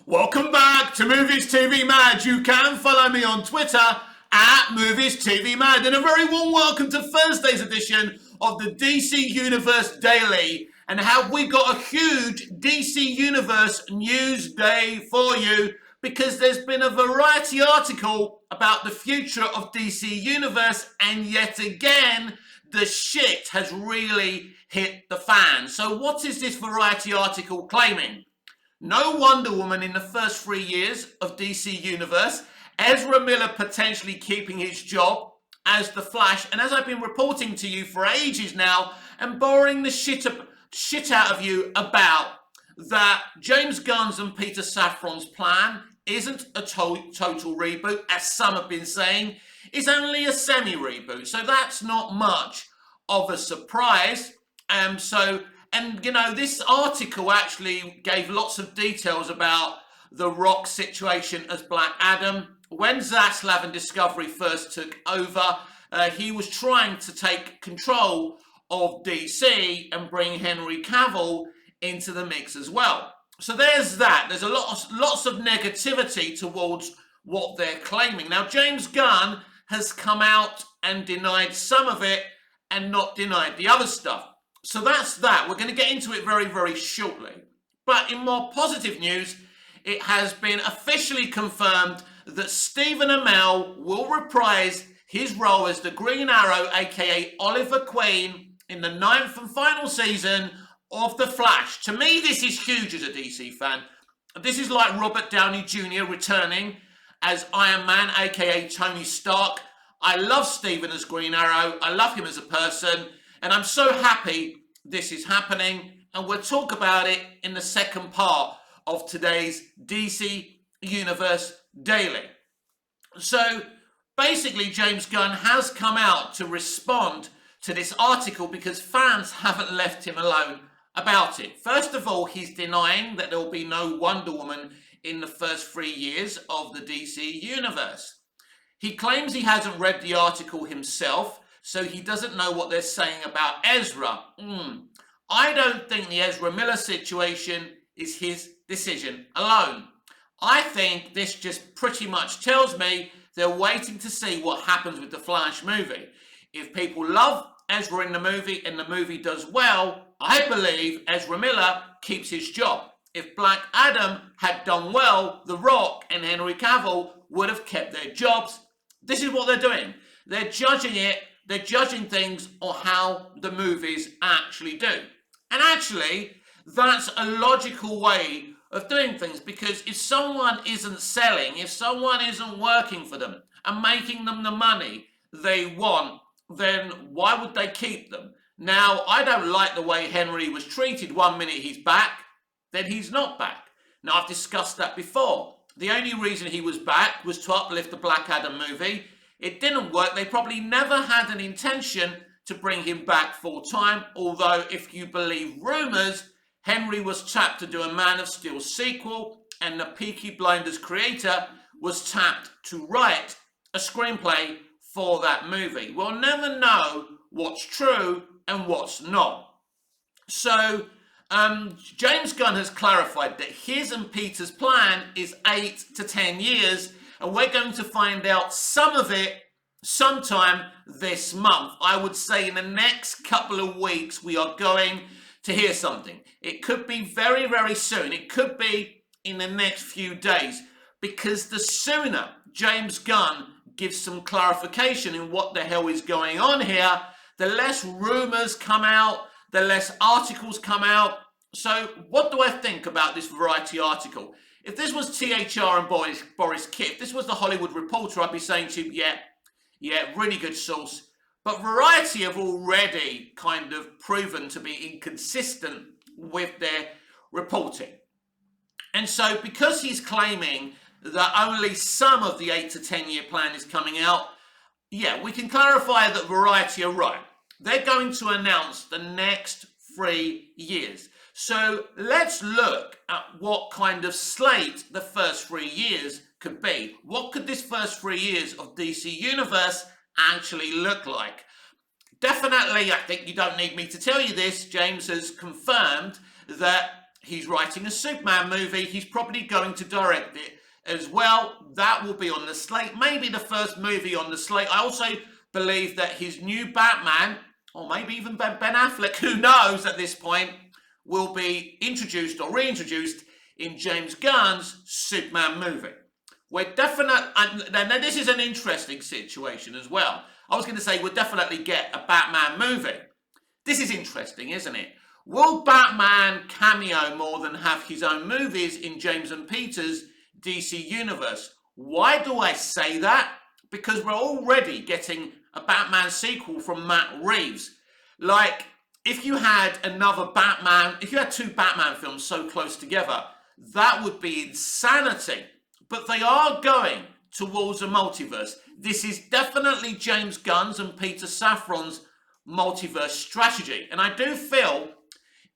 Welcome back to Movies TV Mad. You can follow me on Twitter at Movies TV Mad. And a very warm welcome to Thursday's edition of the DC Universe Daily. And have we got a huge DC Universe news day for you, because there's been a variety article about the future of DC Universe, and yet again, the shit has really hit the fan. So what is this variety article claiming? No Wonder Woman in the first 3 years of DC Universe, Ezra Miller potentially keeping his job as the Flash, and as I've been reporting to you for ages now and boring the shit out of you about, that James Gunn's and Peter Safran's plan isn't a total reboot, as some have been saying. It's only a semi-reboot, so that's not much of a surprise. And, you know, this article actually gave lots of details about The Rock's situation as Black Adam. When Zaslav and Discovery first took over, he was trying to take control of DC and bring Henry Cavill into the mix as well. So there's that. There's lots of negativity towards what they're claiming. Now, James Gunn has come out and denied some of it and not denied the other stuff. So that's that. We're going to get into it very, very shortly. But in more positive news, it has been officially confirmed that Stephen Amell will reprise his role as the Green Arrow, aka Oliver Queen, in the 9th and final season of The Flash. To me, this is huge as a DC fan. This is like Robert Downey Jr. returning as Iron Man, aka Tony Stark. I love Stephen as Green Arrow. I love him as a person. And I'm so happy this is happening, and we'll talk about it in the second part of today's DC Universe Daily. So basically, James Gunn has come out to respond to this article because fans haven't left him alone about it. First of all, he's denying that there will be no Wonder Woman in the first 3 years of the DC Universe. He claims he hasn't read the article himself, so he doesn't know what they're saying about Ezra. I don't think the Ezra Miller situation is his decision alone. I think this just pretty much tells me they're waiting to see what happens with the Flash movie. If people love Ezra in the movie and the movie does well, I believe Ezra Miller keeps his job. If Black Adam had done well, The Rock and Henry Cavill would have kept their jobs. This is what they're doing. They're judging it. They're judging things on how the movies actually do. And actually, that's a logical way of doing things, because if someone isn't selling, if someone isn't working for them and making them the money they want, then why would they keep them? Now, I don't like the way Henry was treated. 1 minute he's back, then he's not back. Now, I've discussed that before. The only reason he was back was to uplift the Black Adam movie. It didn't work. They probably never had an intention to bring him back full time, although if you believe rumours, Henry was tapped to do a Man of Steel sequel, and the Peaky Blinders creator was tapped to write a screenplay for that movie. We'll never know what's true and what's not. So James Gunn has clarified that his and Peter's plan is 8 to 10 years, and we're going to find out some of it sometime this month. I would say in the next couple of weeks we are going to hear something. It could be very, very soon. It could be in the next few days, because the sooner James Gunn gives some clarification in what the hell is going on here, the less rumours come out, the less articles come out. So what do I think about this Variety article? If this was THR and Boris Kidd, if this was the Hollywood Reporter, I'd be saying to you, yeah, really good source. But Variety have already kind of proven to be inconsistent with their reporting. And so because he's claiming that only some of the 8 to 10 year plan is coming out, yeah, we can clarify that Variety are right. They're going to announce the next 3 years. So let's look at what kind of slate the first 3 years could be. What could this first 3 years of DC Universe actually look like? Definitely, I think you don't need me to tell you this, James has confirmed that he's writing a Superman movie. He's probably going to direct it as well. That will be on the slate, maybe the first movie on the slate. I also believe that his new Batman, or maybe even Ben Affleck, who knows at this point, will be introduced or reintroduced in James Gunn's Superman movie. We're now this is an interesting situation as well. I was going to say we'll definitely get a Batman movie. This is interesting, isn't it? Will Batman cameo more than have his own movies in James and Peter's DC universe? Why do I say that? Because we're already getting a Batman sequel from Matt Reeves. Like, if you had two Batman films so close together, that would be insanity. But they are going towards a multiverse. This is definitely James Gunn's and Peter Safran's multiverse strategy. And I do feel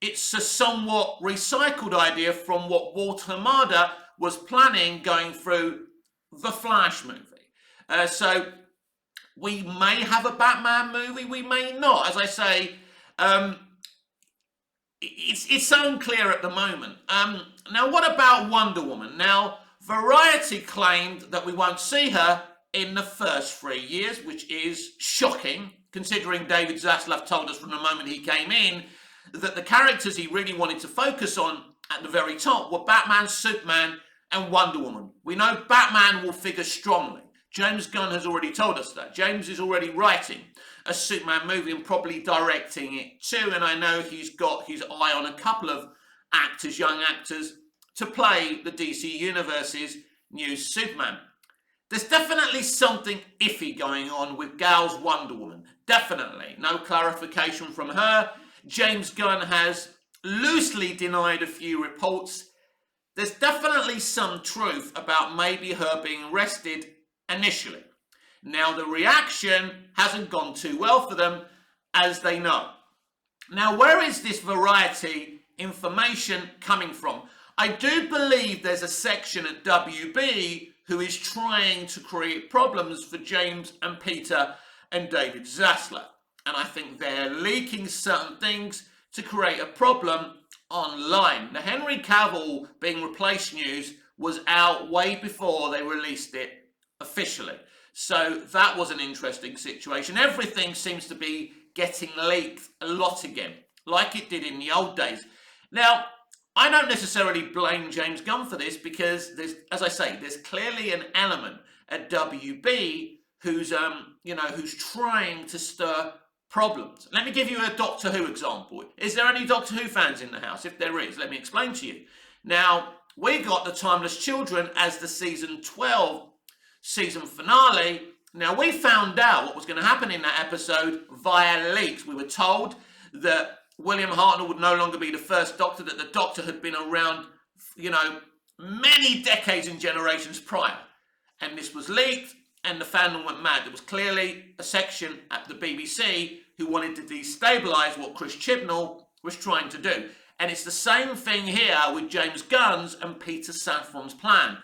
it's a somewhat recycled idea from what Walter Hamada was planning going through the Flash movie. So we may have a Batman movie, we may not. As I say, it's unclear at the moment. Now, what about Wonder Woman? Now, Variety claimed that we won't see her in the first 3 years, which is shocking, considering David Zaslav told us from the moment he came in that the characters he really wanted to focus on at the very top were Batman, Superman, and Wonder Woman. We know Batman will figure strongly. James Gunn has already told us that. James is already writing a Superman movie and probably directing it too, and I know he's got his eye on a couple of actors, young actors, to play the DC Universe's new Superman. There's definitely something iffy going on with Gal's Wonder Woman. Definitely. No clarification from her. James Gunn has loosely denied a few reports. There's definitely some truth about maybe her being arrested initially. Now, the reaction hasn't gone too well for them, as they know. Now, where is this Variety information coming from? I do believe there's a section at WB who is trying to create problems for James and Peter and David Zaslav. And I think they're leaking certain things to create a problem online. The Henry Cavill being replaced news was out way before they released it officially. So that was an interesting situation. Everything seems to be getting leaked a lot again, like it did in the old days. Now, I don't necessarily blame James Gunn for this because as I say, there's clearly an element at WB who's trying to stir problems. Let me give you a Doctor Who example. Is there any Doctor Who fans in the house? If there is, let me explain to you. Now, we got The Timeless Children as the season 12 season finale. Now, we found out what was going to happen in that episode via leaks. We were told that William Hartnell would no longer be the first Doctor, that the Doctor had been around, many decades and generations prior. And this was leaked, and the fandom went mad. There was clearly a section at the BBC who wanted to destabilise what Chris Chibnall was trying to do. And it's the same thing here with James Gunn's and Peter Safran's plan.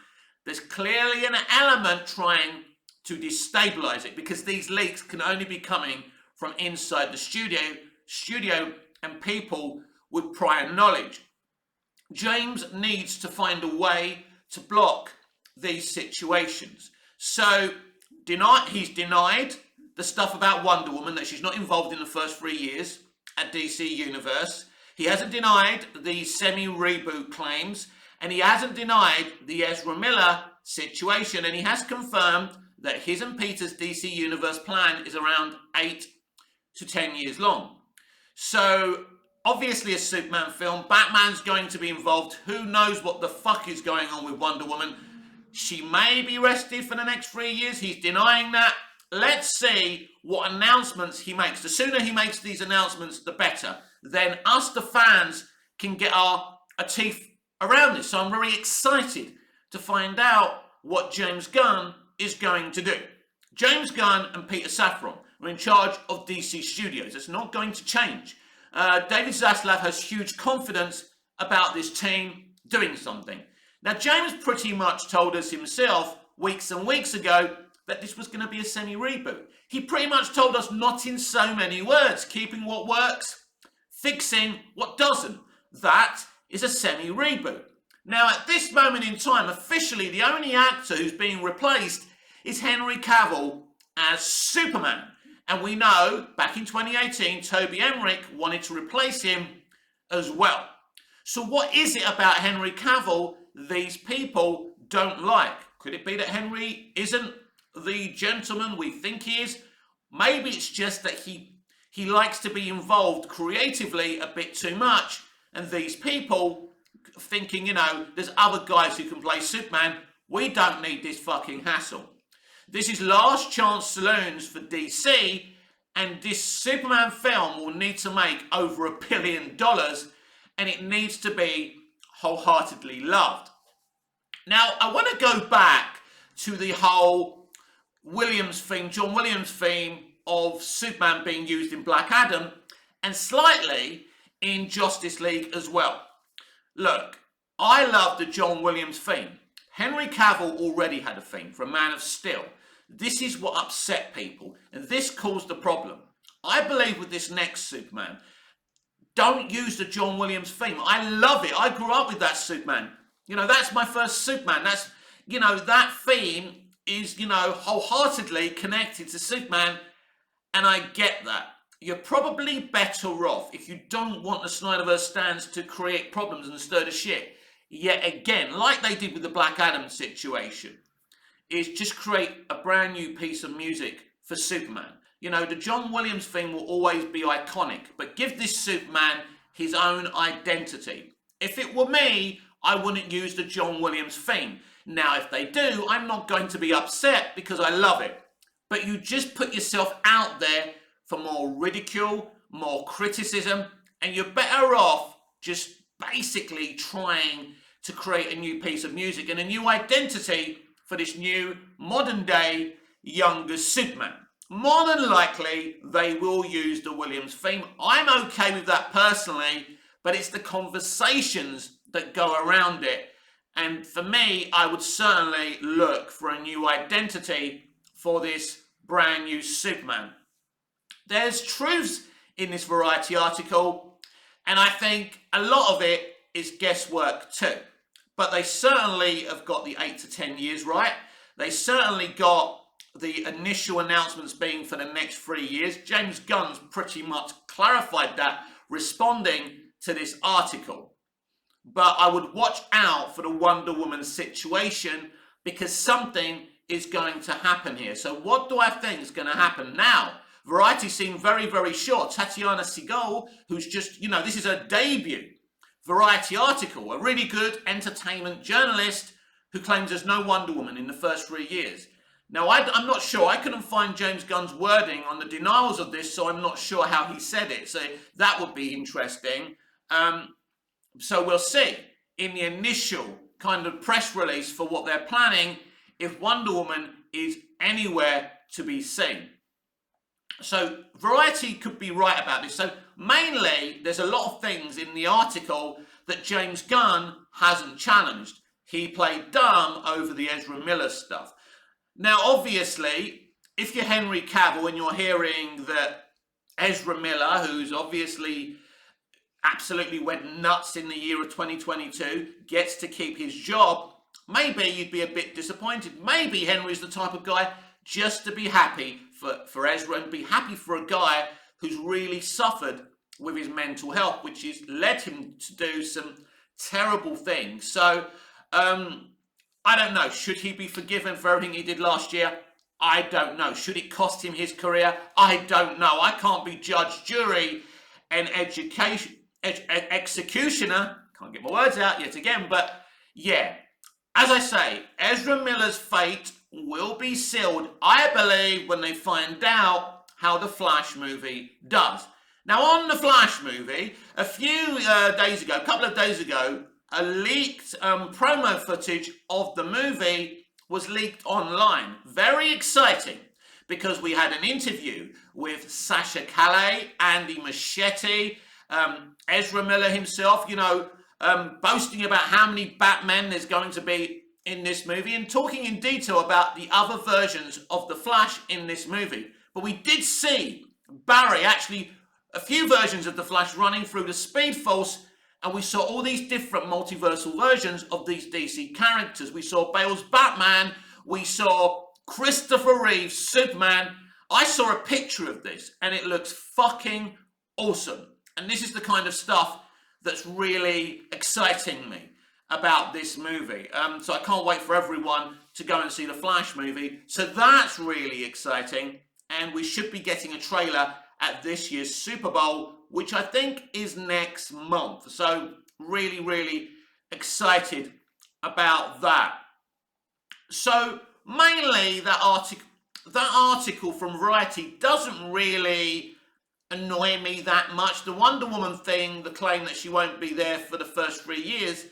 There's clearly an element trying to destabilise it because these leaks can only be coming from inside the studio and people with prior knowledge. James needs to find a way to block these situations. So he's denied the stuff about Wonder Woman, that she's not involved in the first 3 years at DC Universe. He hasn't denied the semi-reboot claims, and he hasn't denied the Ezra Miller situation, and he has confirmed that his and Peter's DC Universe plan is around 8 to 10 years long. So, obviously a Superman film, Batman's going to be involved. Who knows what the fuck is going on with Wonder Woman? She may be arrested for the next 3 years. He's denying that. Let's see what announcements he makes. The sooner he makes these announcements, the better. Then us, the fans, can get our teeth around this. So I'm very excited to find out what James Gunn is going to do. James Gunn and Peter Safran are in charge of DC Studios. It's not going to change. David Zaslav has huge confidence about this team doing something. Now, James pretty much told us himself weeks and weeks ago that this was going to be a semi-reboot. He pretty much told us not in so many words, keeping what works, fixing what doesn't. That is a semi-reboot. Now, at this moment in time, officially, the only actor who's being replaced is Henry Cavill as Superman. And we know, back in 2018, Toby Emmerich wanted to replace him as well. So what is it about Henry Cavill these people don't like? Could it be that Henry isn't the gentleman we think he is? Maybe it's just that he likes to be involved creatively a bit too much, and these people thinking, you know, there's other guys who can play Superman. We don't need this fucking hassle. This is last chance saloons for DC, and this Superman film will need to make over $1 billion, and it needs to be wholeheartedly loved. Now, I want to go back to the whole John Williams theme of Superman being used in Black Adam, and slightly in Justice League as well. Look, I love the John Williams theme. Henry Cavill already had a theme for a Man of Steel. This is what upset people, and this caused the problem. I believe with this next Superman, don't use the John Williams theme. I love it. I grew up with that Superman. You know, that's my first Superman. That's, you know, that theme is, you know, wholeheartedly connected to Superman, and I get that. You're probably better off if you don't want the Snyderverse stands to create problems and stir the shit. Yet again, like they did with the Black Adam situation, is just create a brand new piece of music for Superman. You know, the John Williams theme will always be iconic, but give this Superman his own identity. If it were me, I wouldn't use the John Williams theme. Now, if they do, I'm not going to be upset because I love it. But you just put yourself out there for more ridicule, more criticism, and you're better off just basically trying to create a new piece of music and a new identity for this new modern day younger Superman. More than likely, they will use the Williams theme. I'm okay with that personally, but it's the conversations that go around it. And for me, I would certainly look for a new identity for this brand new Superman. There's truths in this Variety article, and I think a lot of it is guesswork too. But they certainly have got the 8 to 10 years right. They certainly got the initial announcements being for the next 3 years. James Gunn's pretty much clarified that, responding to this article. But I would watch out for the Wonder Woman situation, because something is going to happen here. So what do I think is going to happen now? Variety seemed very, very sure. Tatiana Segal, who's just, you know, this is her debut Variety article, a really good entertainment journalist who claims there's no Wonder Woman in the first 3 years. Now, I'm not sure. I couldn't find James Gunn's wording on the denials of this, so I'm not sure how he said it. So that would be interesting. So we'll see in the initial kind of press release for what they're planning if Wonder Woman is anywhere to be seen. So Variety could be right about this. So mainly, there's a lot of things in the article that James Gunn hasn't challenged. He played dumb over the Ezra Miller stuff. Now, obviously, if you're Henry Cavill and you're hearing that Ezra Miller, who's obviously absolutely went nuts in the year of 2022, gets to keep his job, maybe you'd be a bit disappointed. Maybe Henry's the type of guy just to be happy for Ezra and be happy for a guy who's really suffered with his mental health, which has led him to do some terrible things. So, I don't know. Should he be forgiven for everything he did last year? I don't know. Should it cost him his career? I don't know. I can't be judge, jury, and executioner. Can't get my words out yet again, but yeah. As I say, Ezra Miller's fate will be sealed, I believe, when they find out how the Flash movie does. Now, on the Flash movie, a couple of days ago, a leaked promo footage of the movie was leaked online. Very exciting, because we had an interview with Sasha Calle, Andy Muschietti, Ezra Miller himself, you know, boasting about how many Batmen there's going to be in this movie and talking in detail about the other versions of the Flash in this movie. But we did see Barry, actually a few versions of the Flash running through the Speed Force, and we saw all these different multiversal versions of these DC characters. We saw Bale's Batman, we saw Christopher Reeve's Superman. I saw a picture of this and it looks fucking awesome. And this is the kind of stuff that's really exciting me about this movie. So I can't wait for everyone to go and see the Flash movie. So that's really exciting. And we should be getting a trailer at this year's Super Bowl, which I think is next month. So really, really excited about that. So mainly that article from Variety doesn't really annoy me that much. The Wonder Woman thing, the claim that she won't be there for the first 3 years,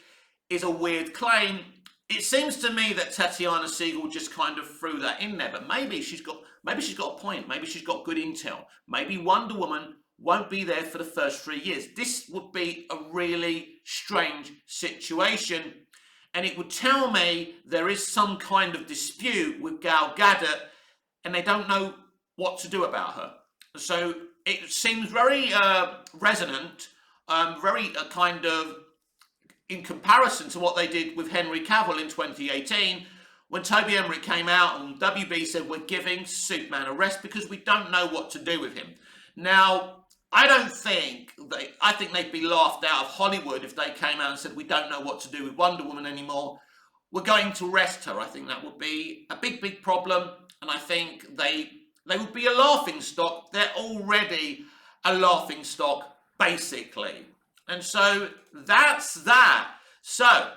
is a weird claim. It seems to me that Tatiana Siegel just kind of threw that in there, but maybe she's got a point. Maybe she's got good intel. Maybe Wonder Woman won't be there for the first 3 years. This would be a really strange situation, and it would tell me there is some kind of dispute with Gal Gadot, and they don't know what to do about her. So it seems very resonant, very kind of in comparison to what they did with Henry Cavill in 2018, when Toby Emmerich came out and WB said, we're giving Superman a rest because we don't know what to do with him. Now, I think they'd be laughed out of Hollywood if they came out and said, we don't know what to do with Wonder Woman anymore. We're going to rest her. I think that would be a big, big problem. And I think they would be a laughing stock. They're already a laughing stock, basically. And so that's that. So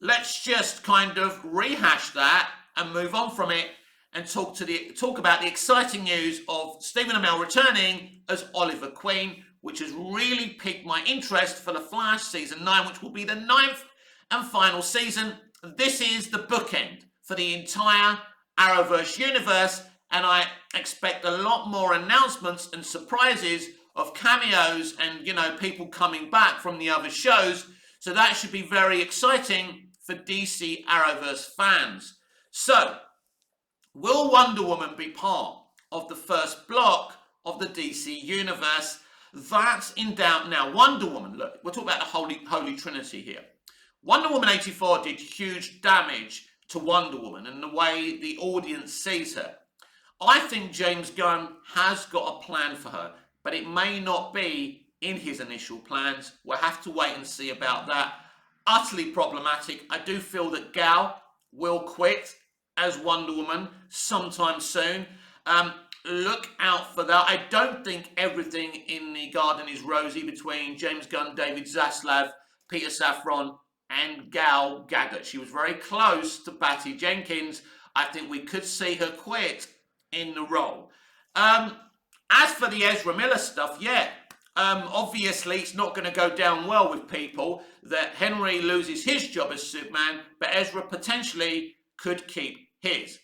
let's just kind of rehash that and move on from it and talk about the exciting news of Stephen Amell returning as Oliver Queen, which has really piqued my interest for The Flash Season 9, which will be the 9th and final season. This is the bookend for the entire Arrowverse universe, and I expect a lot more announcements and surprises of cameos and, people coming back from the other shows. So that should be very exciting for DC Arrowverse fans. So, will Wonder Woman be part of the first block of the DC universe? That's in doubt now. Wonder Woman, look, we're talking about the Holy Trinity here. Wonder Woman 84 did huge damage to Wonder Woman and the way the audience sees her. I think James Gunn has got a plan for her, but it may not be in his initial plans. We'll have to wait and see about that. Utterly problematic. I do feel that Gal will quit as Wonder Woman sometime soon. Look out for that. I don't think everything in the garden is rosy between James Gunn, David Zaslav, Peter Safran and Gal Gadot. She was very close to Patty Jenkins. I think we could see her quit in the role. As for the Ezra Miller stuff, obviously it's not going to go down well with people that Henry loses his job as Superman, but Ezra potentially could keep his.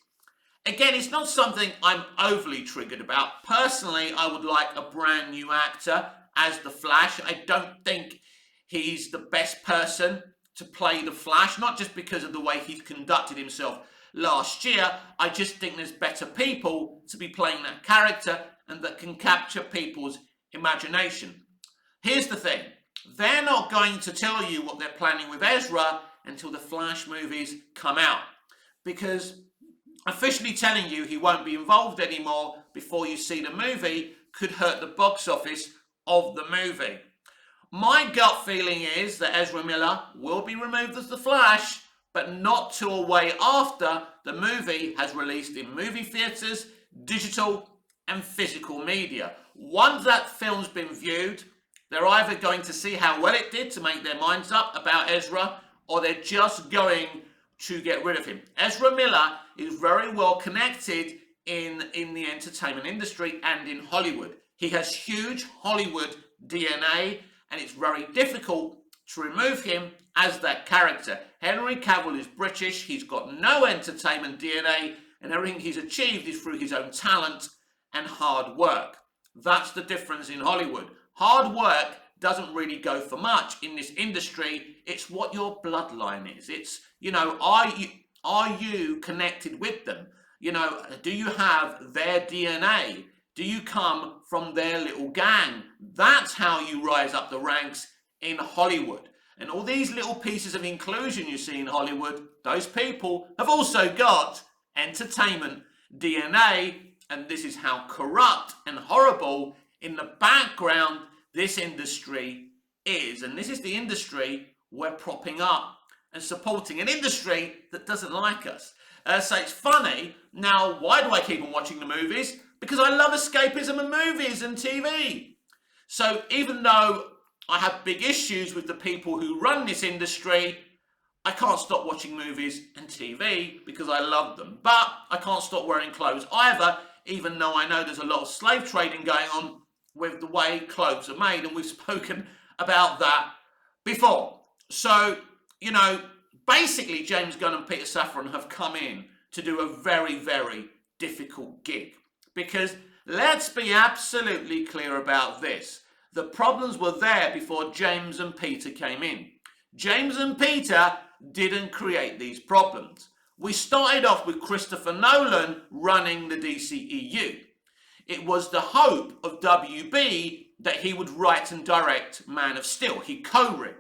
Again, it's not something I'm overly triggered about. Personally, I would like a brand new actor as the Flash. I don't think he's the best person to play the Flash, not just because of the way he's conducted himself last year. I just think there's better people to be playing that character and that can capture people's imagination. Here's the thing. They're not going to tell you what they're planning with Ezra until the Flash movies come out, because officially telling you he won't be involved anymore before you see the movie could hurt the box office of the movie. My gut feeling is that Ezra Miller will be removed as the Flash, but not till way after the movie has released in movie theatres, digital and physical media. Once that film's been viewed, they're either going to see how well it did to make their minds up about Ezra, or they're just going to get rid of him. Ezra Miller is very well connected in the entertainment industry and in Hollywood. He has huge Hollywood DNA, and it's very difficult to remove him as that character. Henry Cavill is British, he's got no entertainment DNA, and everything he's achieved is through his own talent and hard work. That's the difference in Hollywood. Hard work doesn't really go for much in this industry. It's what your bloodline is. It's, are you connected with them? Do you have their DNA? Do you come from their little gang? That's how you rise up the ranks in Hollywood. And all these little pieces of inclusion you see in Hollywood, those people have also got entertainment DNA, and this is how corrupt and horrible in the background this industry is. And this is the industry we're propping up and supporting, an industry that doesn't like us. So it's funny. Now, why do I keep on watching the movies? Because I love escapism and movies and TV. So even though I have big issues with the people who run this industry, I can't stop watching movies and TV because I love them. But I can't stop wearing clothes either, even though I know there's a lot of slave trading going on with the way clothes are made, and we've spoken about that before. So, you know, basically James Gunn and Peter Safran have come in to do a very, very difficult gig. Because let's be absolutely clear about this. The problems were there before James and Peter came in. James and Peter didn't create these problems. We started off with Christopher Nolan running the DCEU. It was the hope of WB that he would write and direct Man of Steel. He co-wrote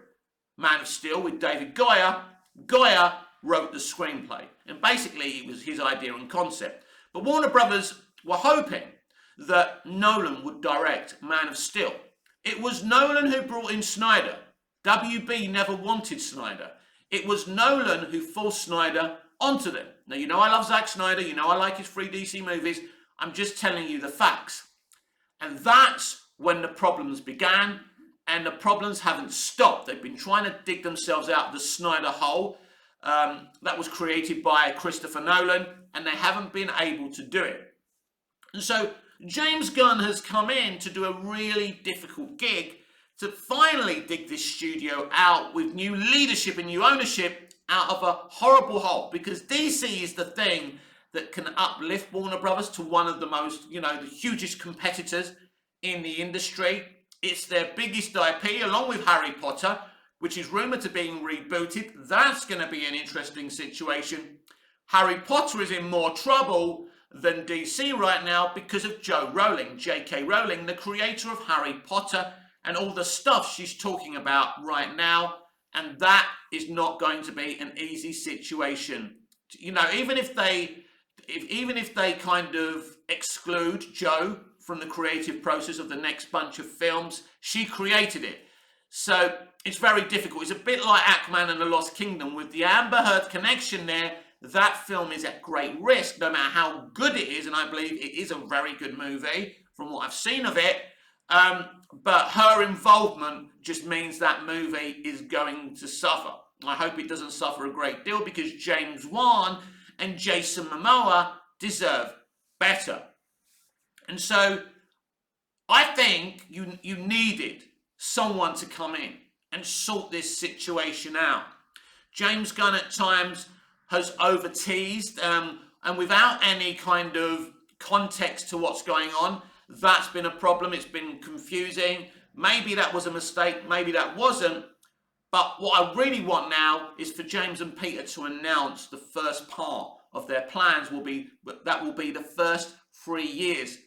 Man of Steel with David Goyer. Goyer wrote the screenplay. And basically it was his idea and concept. But Warner Brothers were hoping that Nolan would direct Man of Steel. It was Nolan who brought in Snyder. WB never wanted Snyder. It was Nolan who forced Snyder onto them. Now, you know I love Zack Snyder. You know I like his free DC movies. I'm just telling you the facts. And that's when the problems began. And the problems haven't stopped. They've been trying to dig themselves out of the Snyder hole that was created by Christopher Nolan. And they haven't been able to do it. And so James Gunn has come in to do a really difficult gig to finally dig this studio out with new leadership and new ownership out of a horrible hole. Because DC is the thing that can uplift Warner Brothers to one of the most, you know, the hugest competitors in the industry. It's their biggest IP, along with Harry Potter, which is rumoured to being rebooted. That's going to be an interesting situation. Harry Potter is in more trouble than DC right now because of J.K. Rowling, the creator of Harry Potter, and all the stuff she's talking about right now. And that is not going to be an easy situation. You know, even if they kind of exclude Jo from the creative process of the next bunch of films, she created it. So it's very difficult. It's a bit like Aquaman and the Lost Kingdom. With the Amber Heard connection there, that film is at great risk, no matter how good it is, and I believe it is a very good movie from what I've seen of it. But her involvement just means that movie is going to suffer. I hope it doesn't suffer a great deal because James Wan and Jason Momoa deserve better. And so I think you needed someone to come in and sort this situation out. James Gunn at times has over-teased and without any kind of context to what's going on. That's been a problem. It's been confusing. Maybe that was a mistake. Maybe that wasn't. But what I really want now is for James and Peter to announce the first part of their plans will be the first 3 years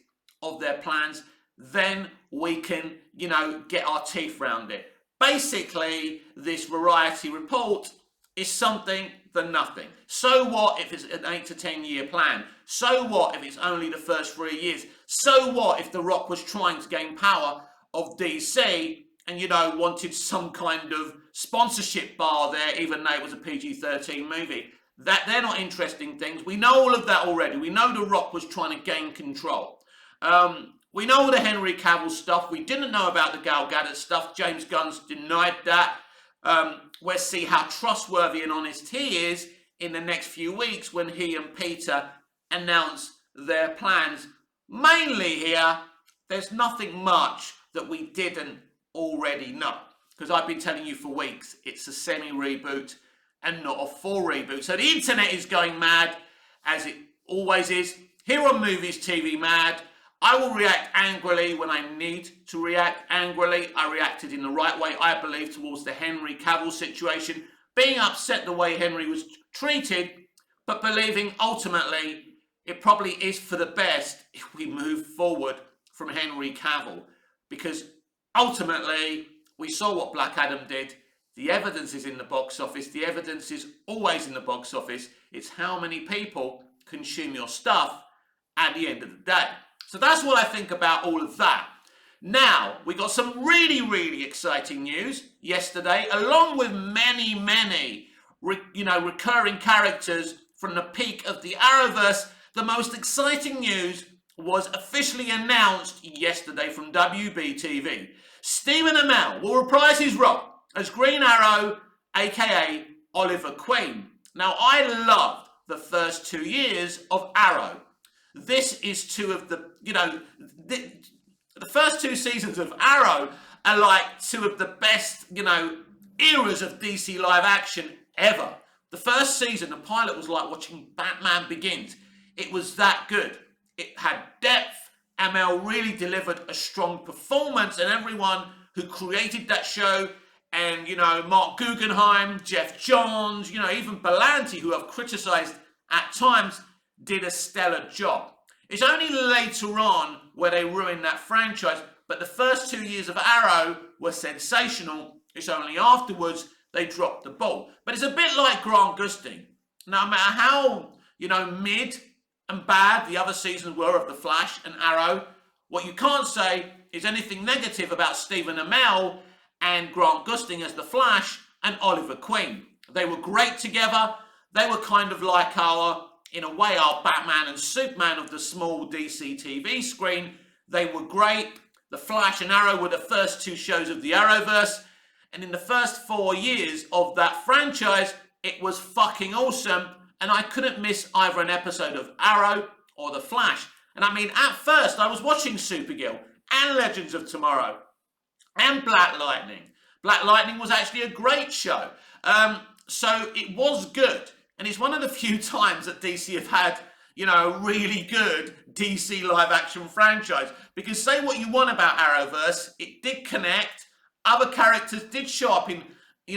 of their plans. Then we can, you know, get our teeth around it. Basically, this Variety report is something for nothing. So what if it's an 8 to 10 year plan? So what if it's only the first 3 years? So what if The Rock was trying to gain power of DC and, you know, wanted some kind of sponsorship bar there, even though it was a PG-13 movie? That they're not interesting things. We know all of that already. We know The Rock was trying to gain control. We know the Henry Cavill stuff. We didn't know about the Gal Gadot stuff. James Gunn's denied that. We'll see how trustworthy and honest he is in the next few weeks when he and Peter announce their plans. Mainly here, there's nothing much that we didn't already know. Because I've been telling you for weeks, it's a semi-reboot and not a full reboot. So the internet is going mad, as it always is. Here on Movies TV Mad, I will react angrily when I need to react angrily. I reacted in the right way, I believe, towards the Henry Cavill situation, being upset the way Henry was treated, but believing ultimately it probably is for the best if we move forward from Henry Cavill. Because ultimately, we saw what Black Adam did. The evidence is in the box office. The evidence is always in the box office. It's how many people consume your stuff at the end of the day. So that's what I think about all of that. Now, we got some really, really exciting news yesterday, along with many, recurring characters from the peak of the Arrowverse. The most exciting news was officially announced yesterday from WBTV. Stephen Amell will reprise his role as Green Arrow, aka Oliver Queen. Now, I loved the first 2 years of Arrow. This is two of the, the first 2 seasons of Arrow are like 2 of the best, eras of DC live action ever. The first season, the pilot was like watching Batman Begins. It was that good. It had depth. Amell really delivered a strong performance, and everyone who created that show, and, Mark Guggenheim, Jeff Johns, even Berlanti, who I've criticised at times, did a stellar job. It's only later on where they ruined that franchise, but the first 2 years of Arrow were sensational. It's only afterwards they dropped the ball. But it's a bit like Grant Gustin. No matter how, mid and bad the other seasons were of The Flash and Arrow, what you can't say is anything negative about Stephen Amell and Grant Gustin as The Flash and Oliver Queen. They were great together. They were kind of like in a way, our Batman and Superman of the small DC TV screen. They were great. The Flash and Arrow were the first 2 shows of the Arrowverse. And in the first 4 years of that franchise, it was fucking awesome. And I couldn't miss either an episode of Arrow or The Flash. And I mean, at first, I was watching Supergirl and Legends of Tomorrow and Black Lightning. Black Lightning was actually a great show. So it was good. And it's one of the few times that DC have had, a really good DC live action franchise. Because say what you want about Arrowverse, it did connect. Other characters did show up in,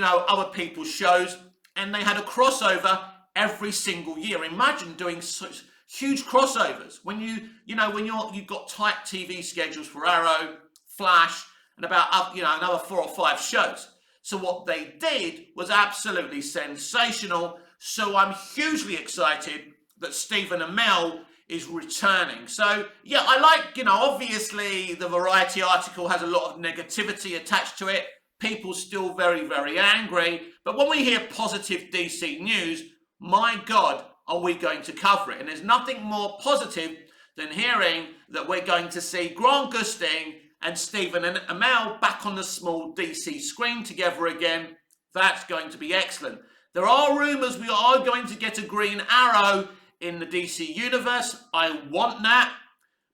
other people's shows. And they had a crossover every single year. Imagine doing such huge crossovers when you've got tight TV schedules for Arrow, Flash, and about another 4 or 5 shows. So what they did was absolutely sensational. So I'm hugely excited that Stephen Amell is returning. So yeah, I like, obviously the Variety article has a lot of negativity attached to it. People still very, very angry. But when we hear positive DC news, my God, are we going to cover it? And there's nothing more positive than hearing that we're going to see Grant Gustin and Stephen Amell back on the small DC screen together again. That's going to be excellent. There are rumours we are going to get a Green Arrow in the DC universe. I want that.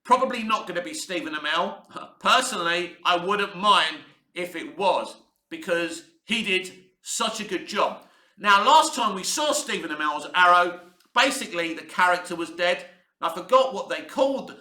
Probably not going to be Stephen Amell. Personally, I wouldn't mind if it was, because he did such a good job. Now, last time we saw Stephen Amell's Arrow, basically the character was dead. I forgot what they called,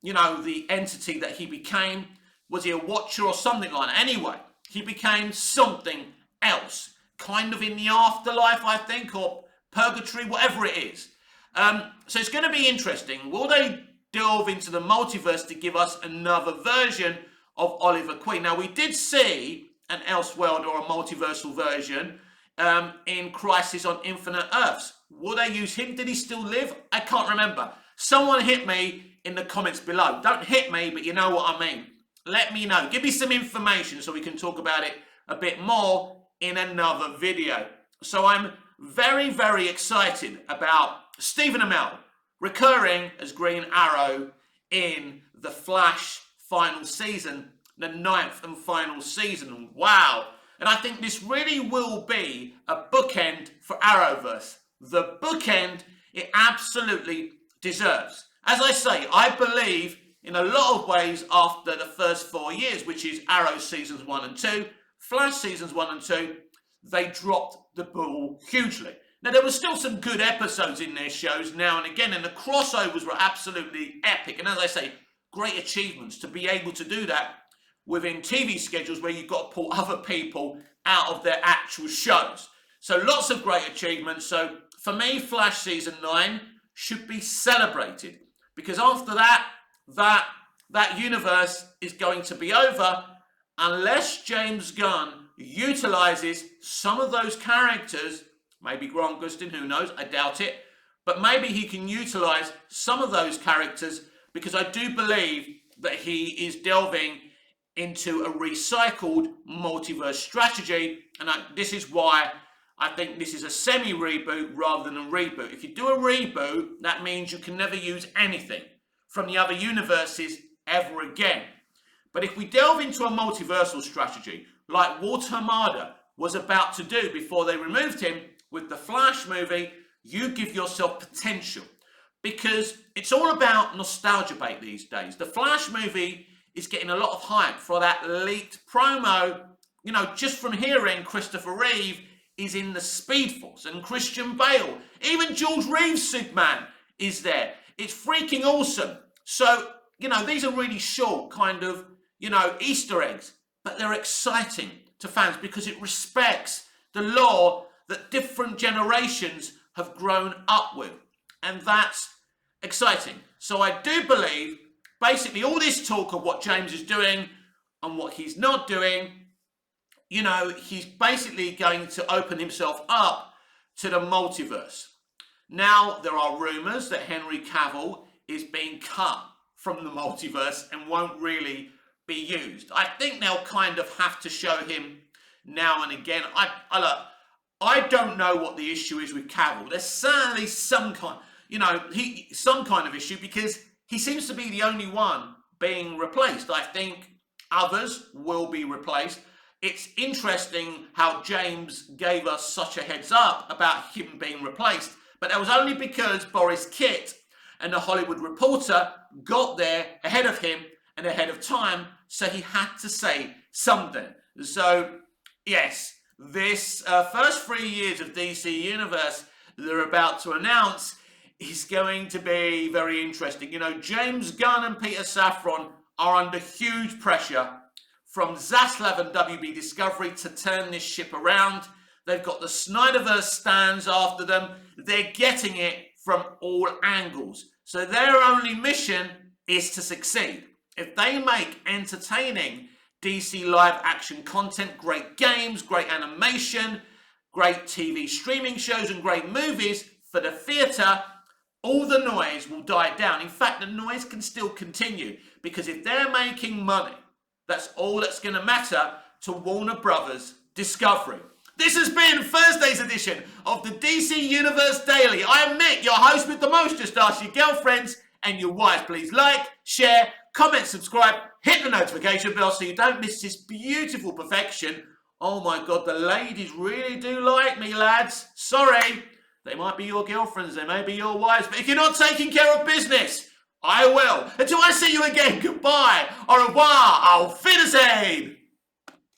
the entity that he became. Was he a Watcher or something like that? Anyway, he became something else. Kind of in the afterlife, I think, or purgatory, whatever it is. So it's going to be interesting. Will they delve into the multiverse to give us another version of Oliver Queen? Now, we did see an Elseworld or a multiversal version in Crisis on Infinite Earths. Will they use him? Did he still live? I can't remember. Someone hit me in the comments below. Don't hit me, but you know what I mean. Let me know. Give me some information so we can talk about it a bit more in another video. So I'm very, very excited about Stephen Amell recurring as Green Arrow in the Flash final season, the 9th and final season. Wow. And I think this really will be a bookend for Arrowverse. The bookend it absolutely deserves. As I say, I believe in a lot of ways after the first 4 years, which is Arrow seasons 1 and 2, Flash seasons 1 and 2, they dropped the ball hugely. Now, there were still some good episodes in their shows now and again, and the crossovers were absolutely epic. And as I say, great achievements to be able to do that within TV schedules where you've got to pull other people out of their actual shows. So lots of great achievements. So for me, Flash season 9 should be celebrated, because after that, that universe is going to be over unless James Gunn utilises some of those characters, maybe Grant Gustin, who knows, I doubt it, but maybe he can utilise some of those characters, because I do believe that he is delving into a recycled multiverse strategy, and this is why I think this is a semi-reboot rather than a reboot. If you do a reboot, that means you can never use anything from the other universes ever again. But if we delve into a multiversal strategy, like Walter Hamada was about to do before they removed him with the Flash movie, you give yourself potential. Because it's all about nostalgia bait these days. The Flash movie is getting a lot of hype for that leaked promo. You know, just from hearing Christopher Reeve is in the Speed Force, and Christian Bale, even George Reeves' Superman is there. It's freaking awesome. So, you know, these are really short kind of, you know, Easter eggs, but they're exciting to fans because it respects the lore that different generations have grown up with. And that's exciting. So I do believe basically all this talk of what James is doing and what he's not doing, you know, he's basically going to open himself up to the multiverse. Now, there are rumours that Henry Cavill is being cut from the multiverse and won't really be used. I think they'll kind of have to show him now and again. I don't know what the issue is with Cavill. There's certainly some kind, you know, some kind of issue, because he seems to be the only one being replaced. I think others will be replaced. It's interesting how James gave us such a heads up about him being replaced, but that was only because Boris Kitt and the Hollywood Reporter got there ahead of him and ahead of time, so he had to say something. So, yes, this first 3 years of DC Universe they're about to announce is going to be very interesting. You know, James Gunn and Peter Safran are under huge pressure from Zaslav and WB Discovery to turn this ship around. They've got the Snyderverse stands after them. They're getting it from all angles. So their only mission is to succeed. If they make entertaining DC live action content, great games, great animation, great TV streaming shows and great movies for the theatre, all the noise will die down. In fact, the noise can still continue, because if they're making money, that's all that's going to matter to Warner Brothers Discovery. This has been Thursday's edition of the DC Universe Daily. I am Mick, your host with the most. Just ask your girlfriends and your wives. Please like, share, comment, subscribe, hit the notification bell so you don't miss this beautiful perfection. Oh my God, the ladies really do like me, lads. Sorry, they might be your girlfriends, they may be your wives, but if you're not taking care of business, I will. Until I see you again, goodbye, au revoir, auf Wiedersehen.